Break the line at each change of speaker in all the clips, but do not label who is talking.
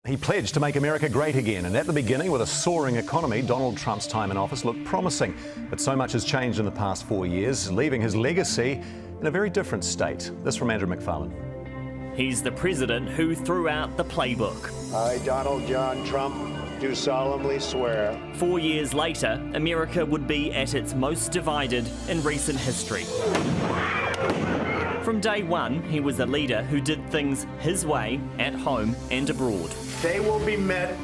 He pledged to make America great again, and at the beginning, with a soaring economy, Donald Trump's time in office looked promising. But so much has changed in the past 4 years, leaving his legacy in a very different state. This from Andrew McFarlane.
He's the president who threw out the playbook.
I, Donald John Trump, do solemnly swear.
4 years later, America would be at its most divided in recent history. From day one, he was a leader who did things his way at home and abroad.
They will be met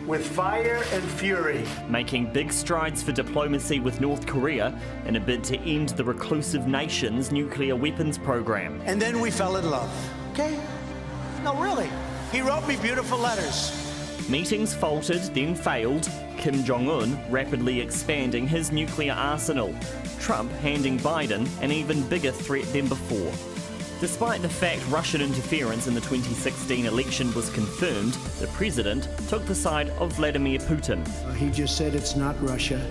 with fire and fury.
Making big strides for diplomacy with North Korea in a bid to end the reclusive nation's nuclear weapons program.
And then we fell in love. Okay? No, really. He wrote me beautiful letters.
Meetings faltered, then failed. Kim Jong-un rapidly expanding his nuclear arsenal. Trump handing Biden an even bigger threat than before. Despite the fact Russian interference in the 2016 election was confirmed, the president took the side of Vladimir Putin.
He just said it's not Russia.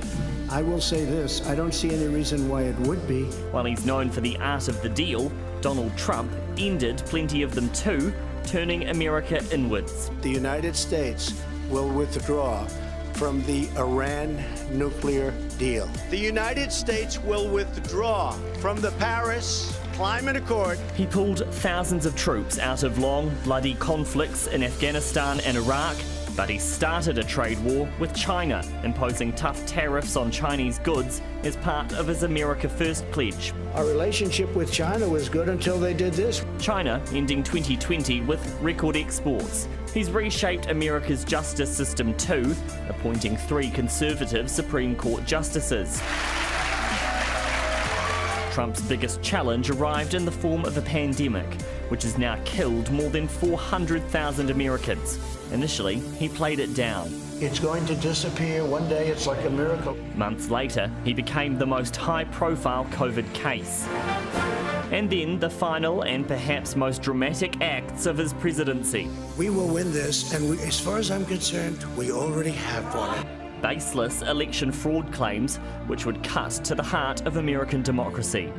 I will say this, I don't see any reason why it would be.
While he's known for the art of the deal, Donald Trump ended plenty of them too, turning America inwards.
The United States will withdraw from the Iran nuclear deal.
The United States will withdraw from the Paris Climate Accord.
He pulled thousands of troops out of long, bloody conflicts in Afghanistan and Iraq, but he started a trade war with China, imposing tough tariffs on Chinese goods as part of his America First pledge.
Our relationship with China was good until they did this.
China ending 2020 with record exports. He's reshaped America's justice system too, appointing 3 conservative Supreme Court justices. Trump's biggest challenge arrived in the form of a pandemic, which has now killed more than 400,000 Americans. Initially, he played it down.
It's going to disappear one day, it's like a miracle.
Months later, he became the most high-profile COVID case. And then the final and perhaps most dramatic acts of his presidency.
We will win this, and as far as I'm concerned, we already have won.
Baseless election fraud claims, which would cut to the heart of American democracy.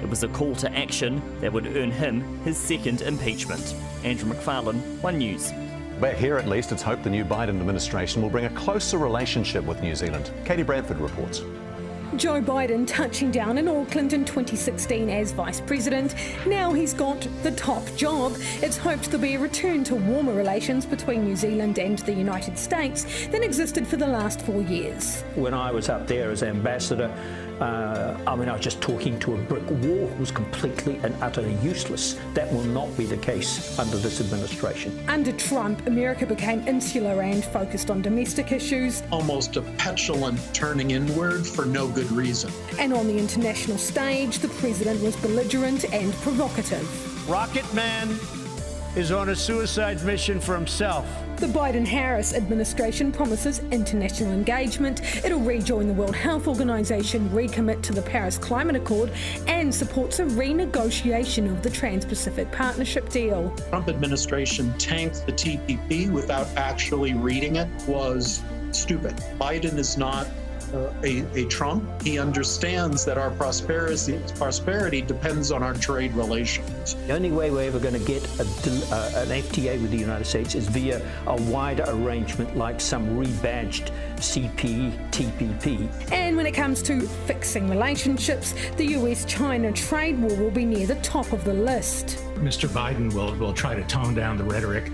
It was a call to action that would earn him his second impeachment. Andrew McFarlane, One News.
Back here at least, it's hoped the new Biden administration will bring a closer relationship with New Zealand. Katie Bradford reports.
Joe Biden touching down in Auckland in 2016 as Vice President. Now he's got the top job. It's hoped there'll be a return to warmer relations between New Zealand and the United States than existed for the last 4 years.
When I was up there as ambassador, I was just talking to a brick wall. It was completely and utterly useless. That will not be the case under this administration.
Under Trump, America became insular and focused on domestic issues.
Almost a petulant turning inward for no good reason.
And on the international stage, the president was belligerent and provocative.
Rocket Man is on a suicide mission for himself.
The Biden-Harris administration promises international engagement. It'll rejoin the World Health Organization, recommit to the Paris Climate Accord, and supports a renegotiation of the Trans-Pacific Partnership deal.
Trump administration tanked the TPP without actually reading it was stupid. Biden is not a Trump. He understands that our prosperity depends on our trade relations.
The only way we're ever going to get an FTA with the United States is via a wider arrangement like some rebadged CP, TPP.
And when it comes to fixing relationships, the US-China trade war will be near the top of the list.
Mr. Biden will try to tone down the rhetoric,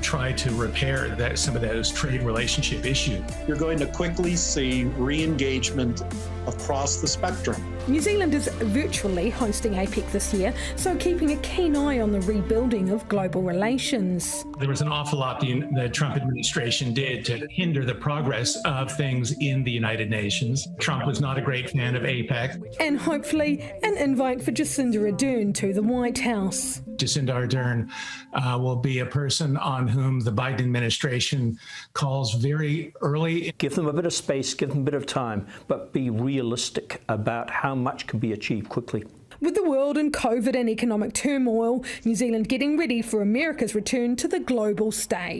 try to repair some of those trade relationship issues.
You're going to quickly see re-engagement across the spectrum.
New Zealand is virtually hosting APEC this year, so keeping a keen eye on the rebuilding of global relations.
There was an awful lot the Trump administration did to hinder the progress of things in the United Nations. Trump was not a great fan of APEC.
And hopefully an invite for Jacinda Ardern to the White House.
Jacinda Ardern will be a person on whom the Biden administration calls very early.
Give them a bit of space, give them a bit of time, but be realistic about how much can be achieved quickly.
With the world in COVID and economic turmoil, New Zealand getting ready for America's return to the global stage.